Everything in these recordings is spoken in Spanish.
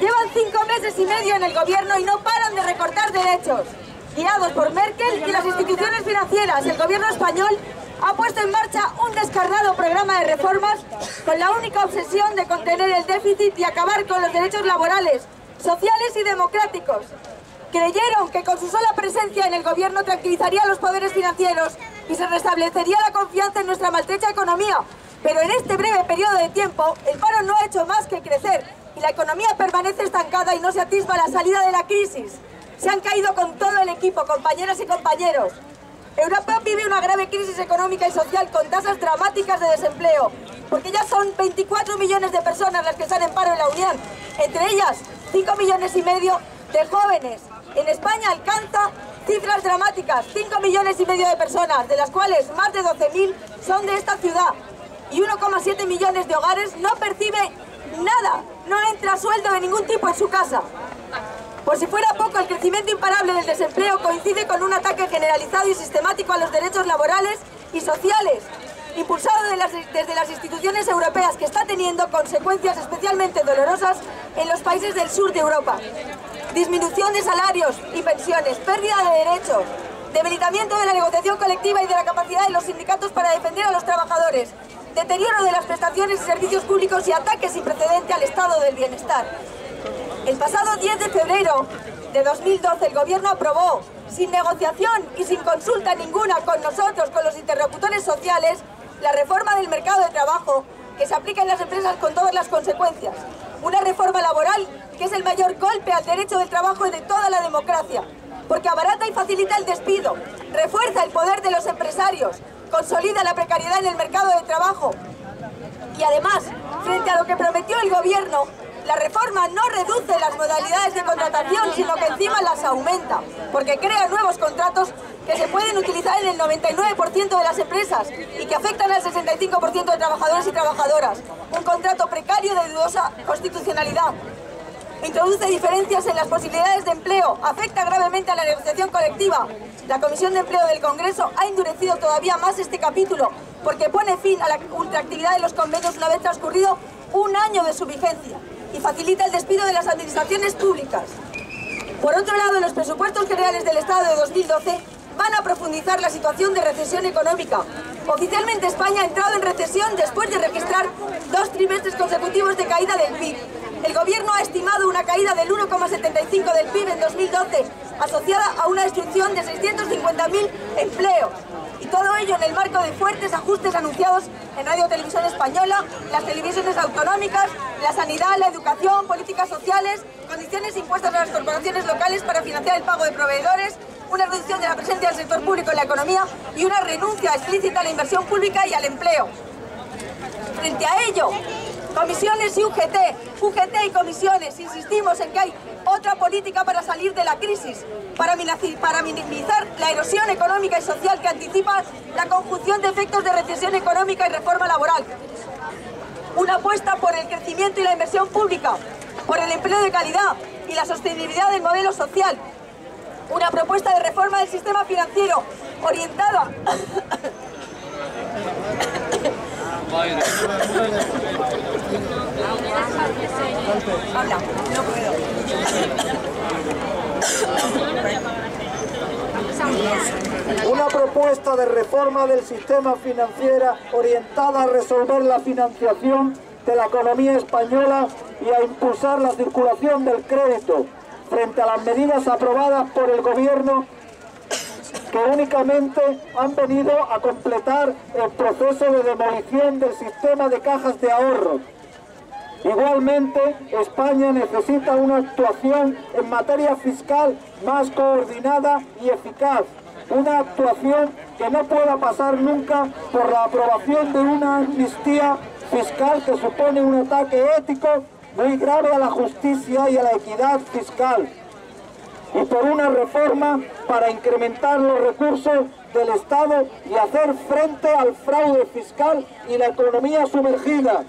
Llevan 5 meses y medio en el gobierno y no paran de recortar derechos. Guiados por Merkel y las instituciones financieras, el gobierno español ha puesto en marcha un descarnado programa de reformas con la única obsesión de contener el déficit y acabar con los derechos laborales, sociales y democráticos. Creyeron que con su sola presencia en el gobierno tranquilizaría a los poderes financieros y se restablecería la confianza en nuestra maltrecha economía. Pero en este breve periodo de tiempo, el paro no ha hecho más que crecer y la economía permanece estancada y no se atisba la salida de la crisis. Se han caído con todo el equipo, compañeras y compañeros. Europa vive una grave crisis económica y social con tasas dramáticas de desempleo, porque ya son 24 millones de personas las que están en paro en la Unión, entre ellas 5,5 millones de jóvenes. En España alcanza cifras dramáticas, 5,5 millones de personas, de las cuales más de 12.000 son de esta ciudad, y 1,7 millones de hogares no percibe nada, no entra sueldo de ningún tipo en su casa. Por si fuera poco, el crecimiento imparable del desempleo coincide con un ataque generalizado y sistemático a los derechos laborales y sociales, impulsado desde las instituciones europeas, que está teniendo consecuencias especialmente dolorosas en los países del sur de Europa. Disminución de salarios y pensiones, pérdida de derechos, debilitamiento de la negociación colectiva y de la capacidad de los sindicatos para defender a los trabajadores, deterioro de las prestaciones y servicios públicos y ataques sin precedente al estado del bienestar. El pasado 10 de febrero de 2012 el gobierno aprobó, sin negociación y sin consulta ninguna con nosotros, con los interlocutores sociales, la reforma del mercado de trabajo que se aplica en las empresas con todas las consecuencias. Una reforma laboral que es el mayor golpe al derecho del trabajo y de toda la democracia, porque abarata y facilita el despido, refuerza el poder de los empresarios, consolida la precariedad en el mercado de trabajo y además, frente a lo que prometió el gobierno, la reforma no reduce las modalidades de contratación, sino que encima las aumenta, porque crea nuevos contratos que se pueden utilizar en el 99% de las empresas y que afectan al 65% de trabajadores y trabajadoras. Un contrato precario de dudosa constitucionalidad. Introduce diferencias en las posibilidades de empleo, afecta gravemente a la negociación colectiva. La Comisión de Empleo del Congreso ha endurecido todavía más este capítulo, porque pone fin a la ultraactividad de los convenios una vez transcurrido un año de su vigencia y facilita el despido de las administraciones públicas. Por otro lado, los presupuestos generales del Estado de 2012 van a profundizar la situación de recesión económica. Oficialmente España ha entrado en recesión después de registrar 2 trimestres consecutivos de caída del PIB. El gobierno ha estimado una caída del 1,75% del PIB en 2012, asociada a una destrucción de 650.000 empleos. Y todo ello en el marco de fuertes ajustes anunciados en Radio Televisión Española, las televisiones autonómicas, la sanidad, la educación, políticas sociales, condiciones impuestas a las corporaciones locales para financiar el pago de proveedores, una reducción de la presencia del sector público en la economía y una renuncia explícita a la inversión pública y al empleo. Frente a ello, comisiones y UGT y comisiones, insistimos en que hay otra política para salir de la crisis, para minimizar la erosión económica y social que anticipa la conjunción de efectos de recesión económica y reforma laboral. Una apuesta por el crecimiento y la inversión pública, por el empleo de calidad y la sostenibilidad del modelo social. Una propuesta de reforma del sistema financiero orientada Habla, no puedo. Una propuesta de reforma del sistema financiero orientada a resolver la financiación de la economía española y a impulsar la circulación del crédito frente a las medidas aprobadas por el gobierno, que únicamente han venido a completar el proceso de demolición del sistema de cajas de ahorro. Igualmente, España necesita una actuación en materia fiscal más coordinada y eficaz, una actuación que no pueda pasar nunca por la aprobación de una amnistía fiscal que supone un ataque ético muy grave a la justicia y a la equidad fiscal, y por una reforma para incrementar los recursos del Estado y hacer frente al fraude fiscal y la economía sumergida.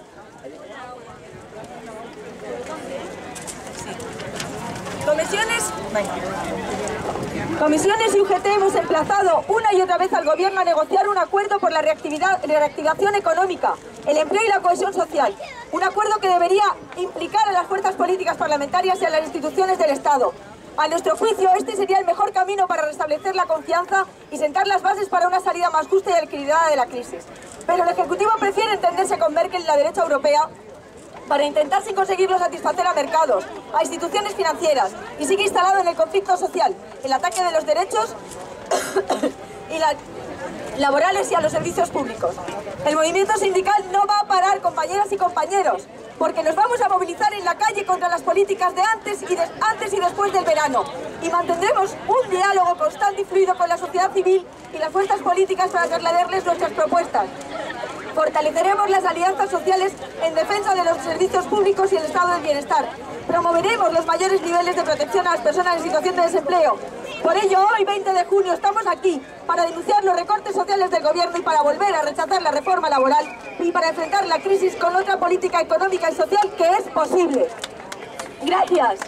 Comisiones y UGT hemos emplazado una y otra vez al Gobierno a negociar un acuerdo por la reactivación económica, el empleo y la cohesión social. Un acuerdo que debería implicar a las fuerzas políticas parlamentarias y a las instituciones del Estado. A nuestro juicio, este sería el mejor camino para restablecer la confianza y sentar las bases para una salida más justa y equilibrada de la crisis. Pero el Ejecutivo prefiere entenderse con Merkel y la derecha europea para intentar sin conseguirlo satisfacer a mercados, a instituciones financieras, y sigue instalado en el conflicto social, el ataque de los derechos laborales y a los servicios públicos. El movimiento sindical no va a parar, compañeras y compañeros, porque nos vamos a movilizar en la calle contra las políticas de antes y después del verano, y mantendremos un diálogo constante y fluido con la sociedad civil y las fuerzas políticas para trasladarles nuestras propuestas. Fortaleceremos las alianzas sociales en defensa de los servicios públicos y el estado del bienestar. Promoveremos los mayores niveles de protección a las personas en situación de desempleo. Por ello, hoy, 20 de junio, estamos aquí para denunciar los recortes sociales del Gobierno y para volver a rechazar la reforma laboral y para enfrentar la crisis con otra política económica y social que es posible. Gracias.